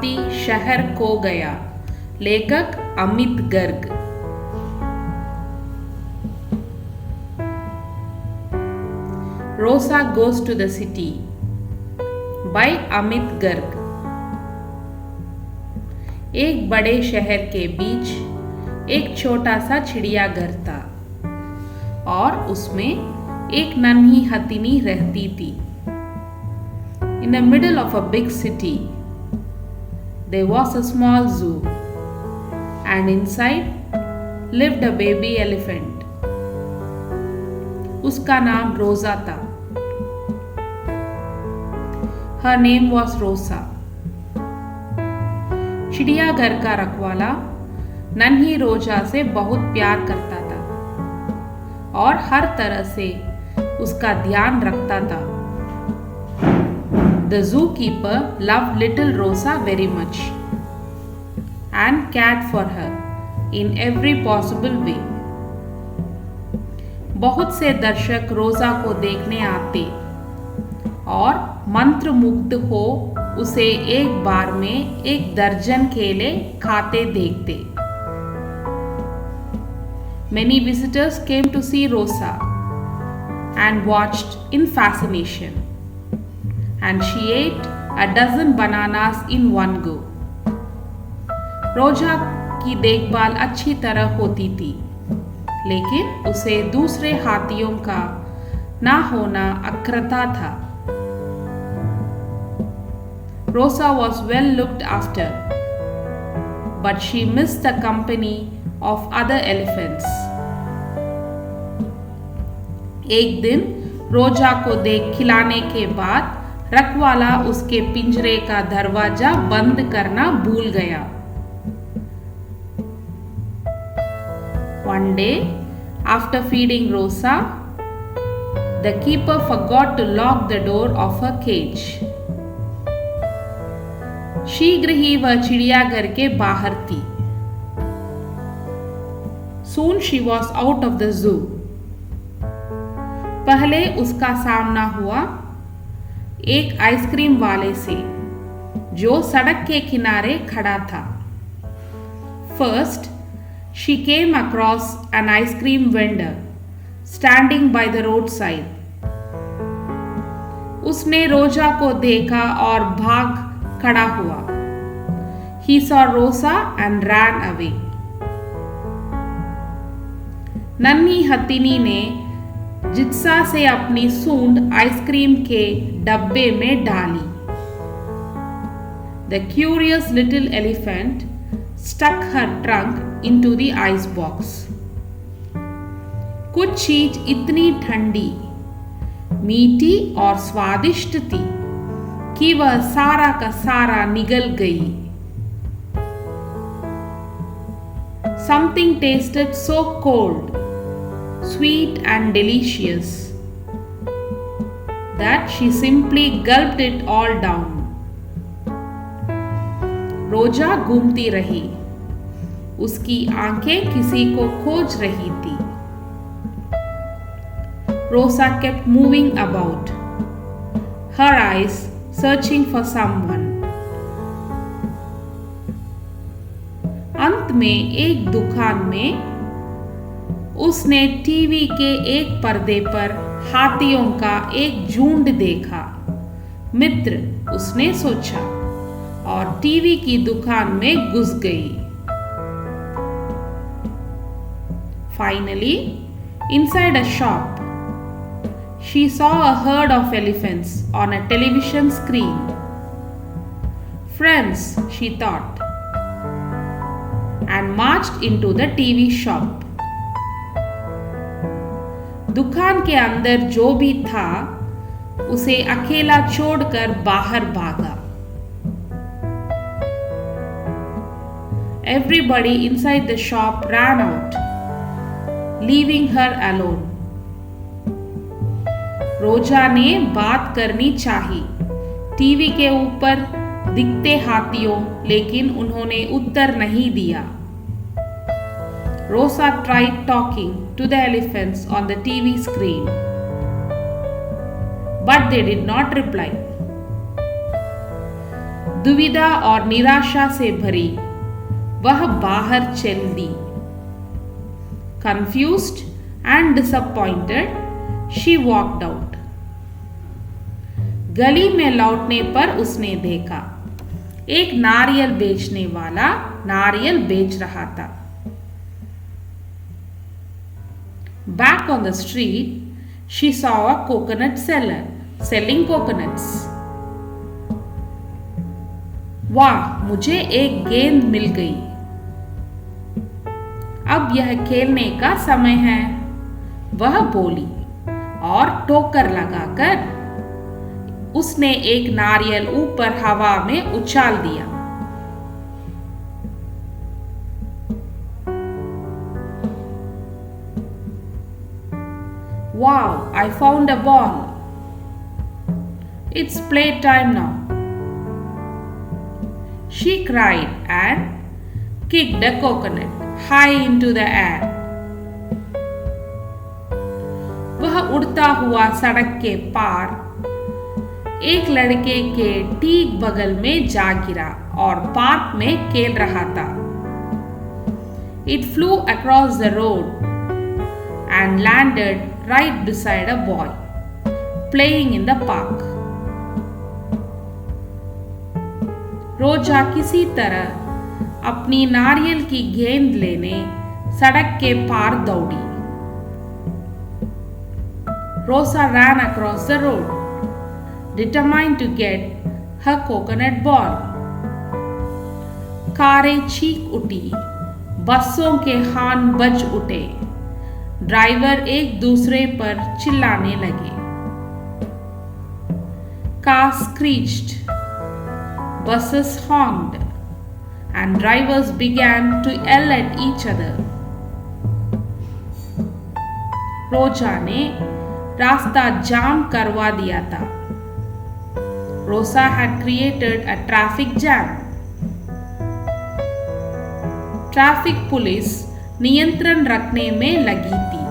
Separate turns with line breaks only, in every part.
हाथी शहर खो गया। लेखक अमित गर्ग। रोसा गोes to the city by Amit Garg. एक बड़े शहर के बीच एक छोटा सा चिड़ियाघर था और उसमें एक नन्ही हथिनी रहती थी। In the middle of a big city, there was a small zoo, and inside lived a baby elephant. उसका नाम रोजा था। Her name was Rosa. चिड़ियाघर का रखवाला नन्ही रोजा से बहुत प्यार करता था और हर तरह से उसका ध्यान रखता था। The zookeeper loved little Rosa very much and cared for her in every possible way. बहुत से दर्शक रोजा को देखने आते और मंत्रमुग्ध हो उसे एक बार में 1 दर्जन केले खाते देखते। Many visitors came to see Rosa and watched in fascination, and she ate a dozen bananas in one go. रोजा की देखभाल अच्छी तरह होती थी, लेकिन उसे दूसरे हाथियों का ना होना अखरता था। Rosa was well looked after, but she missed the company of other elephants. एक दिन रोजा को देख खिलाने के बाद रखवाला उसके पिंजरे का दरवाजा बंद करना भूल गया। One day, after feeding Rosa, the keeper forgot to lock the door of her cage. शीघ्र ही वह चिड़ियाघर के बाहर थी। Soon she was out of the zoo. पहले उसका सामना हुआ एक आइसक्रीम वाले से जो सड़क के किनारे खड़ा था। First, she came across an ice cream vendor standing by the roadside. उसने रोजा को देखा और भाग खड़ा हुआ। He saw Rosa and ran away. नन्ही हथिनी ने जित्सा से अपनी सूंड आइसक्रीम के डब्बे में डाली। The curious little elephant stuck her trunk into the ice box. कुछ चीज इतनी ठंडी, मीठी और स्वादिष्ट थी कि वह सारा का सारा निगल गई। Something tasted so cold, sweet and delicious that she simply gulped it all down. रोजा घूमती रही, उसकी आंखें किसी को खोज रही थी। Rosa kept moving about, her eyes searching for someone. अंत में एक दुकान में उसने टीवी के एक पर्दे पर हाथियों का एक झुंड देखा। मित्र, उसने सोचा और टीवी की दुकान में घुस गई। Finally, inside a shop, she saw a herd of elephants on a television screen. Friends, she thought, and marched into the TV shop. दुकान के अंदर जो भी था, उसे अकेला छोड़कर बाहर भागा। Everybody inside the shop ran out, leaving her alone. रोजा ने बात करनी चाही टीवी के ऊपर दिखते हाथियों, लेकिन उन्होंने उत्तर नहीं दिया। Rosa tried talking to the elephants on the TV screen, but they did not reply. दुविधा और निराशा से भरी वह बाहर चल दी। Confused and disappointed, she walked out. गली में लौटने पर उसने देखा एक नारियल बेचने वाला नारियल बेच रहा था। Back on the street, she saw a coconut seller selling coconuts. वाह, मुझे एक गेंद मिल गई। अब यह खेलने का समय है, वह बोली और टोकर लगाकर उसने एक नारियल ऊपर हवा में उछाल दिया। Wow, I found a ball. It's playtime now. She cried and kicked a coconut high into the air. वह उड़ता हुआ सड़क के पार एक लड़के के ठीक बगल में जा गिरा और पार्क में खेल रहा था। It flew across the road and landed right beside a boy playing in the park. रोजा किसी तरह अपनी नारियल की गेंद लेने सड़क के पार दौड़ी। Rosa ran across the road, determined to get her coconut ball. कारें चीख उठी, बसों के हॉर्न बज उठे, ड्राइवर एक दूसरे पर चिल्लाने लगे। Cars screeched, buses honked, and drivers began to yell at each other. रोजा ने रास्ता जाम करवा दिया था। Rosa had created a traffic jam. Traffic police नियंत्रण रखने में लगी थी।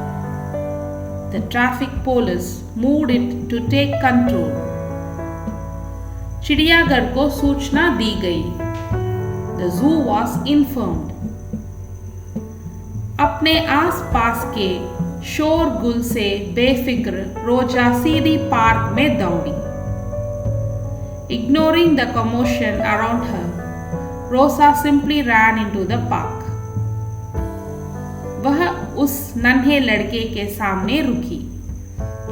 The traffic police moved it to take control. चिड़ियाघर को सूचना दी गई। The zoo was informed. अपने आसपास के शोरगुल से बेफिक्र रोजा सीधी पार्क में दौड़ी। Ignoring the commotion around her, Rosa simply ran into the park. वह उस नन्हे लड़के के सामने रुकी,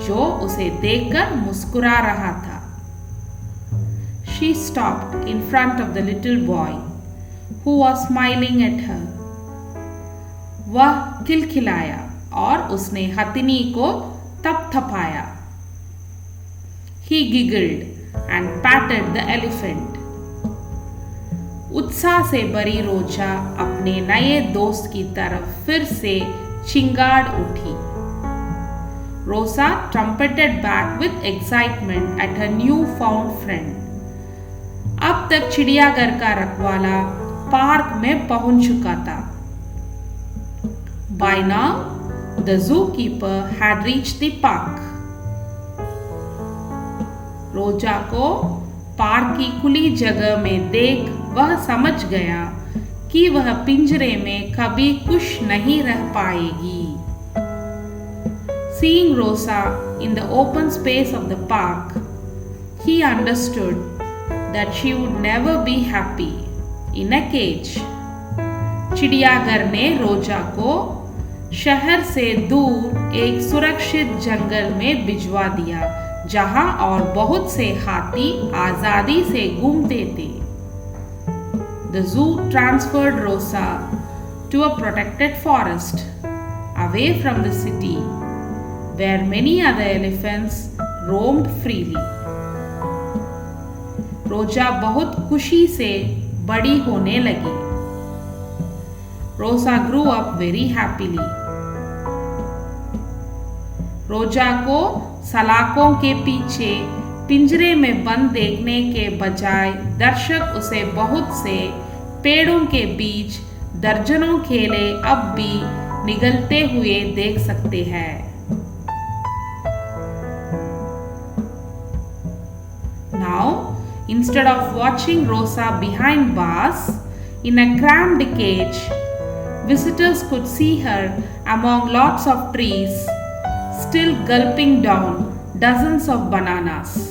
जो उसे देखकर मुस्कुरा रहा था। She stopped in front of the little boy, who was smiling at her. वह खिलखिलाया और उसने हथिनी को थपथपाया। He giggled and patted the elephant. उत्साह से भरी रोजा अपने नए दोस्त की तरफ फिर से चिंगाड़ उठी। Rosa trumpeted back with excitement at her new-found friend. अब तक चिड़ियाघर का रखवाला पार्क में पहुंच चुका था। By now, the zookeeper had reached the park. रोजा को पार्क की खुली जगह में देख वह समझ गया कि वह पिंजरे में कभी खुश नहीं रह पाएगी। Seeing Rosa in the open space of the park, he understood that she would never be happy in a cage. चिड़ियाघर ने रोजा को शहर से दूर एक सुरक्षित जंगल में भिजवा दिया, जहां और बहुत से हाथी आजादी से घूमते थे। The zoo transferred Rosa to a protected forest away from the city, where many other elephants roamed freely. रोजा बहुत खुशी से बड़ी होने लगी। Rosa grew up very happily. रोजा को सलाखों के पीछे पिंजरे में बंद देखने के बजाय दर्शक उसे बहुत से पेड़ों के बीच दर्जनों खेले अब भी निगलते हुए देख सकते हैं। Now, Instead of watching Rosa behind bars in a cramped cage, visitors could see her among lots of trees, still gulping down dozens of bananas.